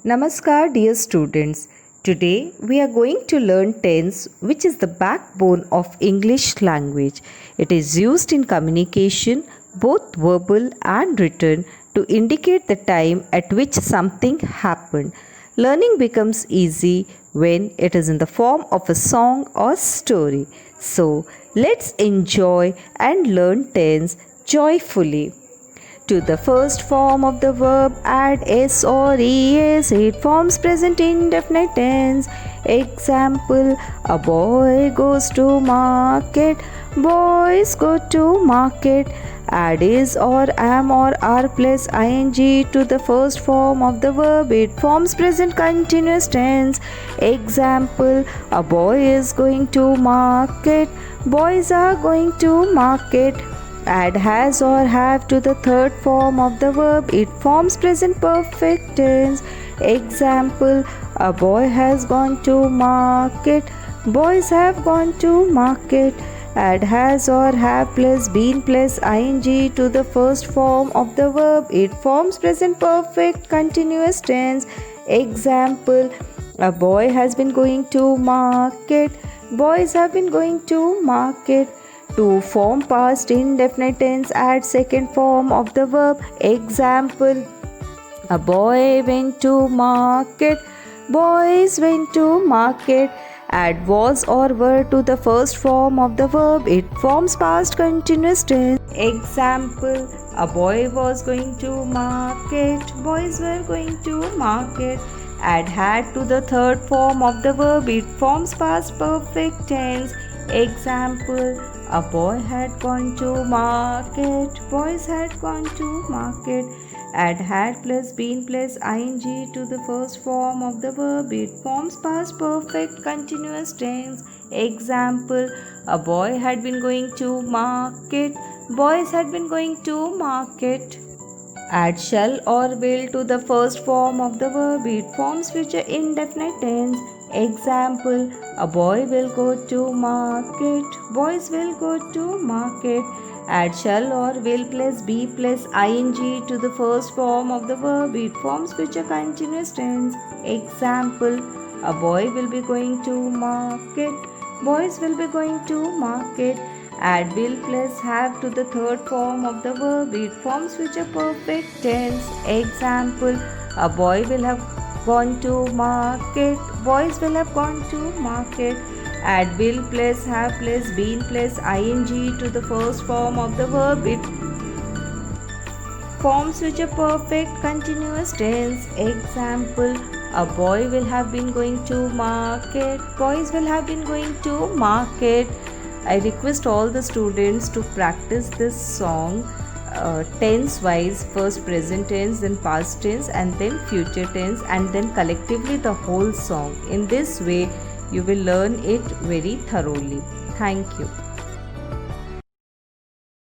Namaskar, dear students. Today we are going to learn tense, which is the backbone of English language. It is used in communication, both verbal and written, to indicate the time at which something happened. Learning becomes easy when it is in the form of a song or story. So, let's enjoy and learn tense joyfully. To the first form of the verb add s or es. It forms present indefinite tense. Example: a boy goes to market. Boys go to market. Add is or am or are plus ing to the first form of the verb. It forms present continuous tense. Example: a boy is going to market. Boys are going to market. Add has or have to the third form of the verb. It forms present perfect tense. Example: a boy has gone to market. Boys have gone to market. Add has or have plus been plus ing to the first form of the verb. It forms present perfect continuous tense. Example: a boy has been going to market. Boys have been going to market. To form past indefinite tense, add second form of the verb. Example: a boy went to market. Boys went to market. Add was or were to the first form of the verb. It forms past continuous tense. Example: a boy was going to market. Boys were going to market. Add had to the third form of the verb. It forms past perfect tense. Example: a boy had gone to market. Boys had gone to market. Add had plus been plus ing to the first form of the verb. It forms past perfect continuous tense. Example: a boy had been going to market. Boys had been going to market. Add shall or will to the first form of the verb. It forms future indefinite tense. Example: a boy will go to market. Boys will go to market. Add shall or will plus be plus ing to the first form of the verb. It forms future continuous tense. Example: a boy will be going to market. Boys will be going to market. Add will plus have to the third form of the verb. It forms future perfect tense. Example: a boy will have gone to market. Boys will have gone to market. Add will plus have plus been plus ing to the first form of the verb. It forms future perfect continuous tense. Example: a boy will have been going to market. Boys will have been going to market. I request all the students to practice this song tense wise, first present tense, then past tense, and then future tense, and then collectively the whole song. In this way you will learn it very thoroughly. Thank you.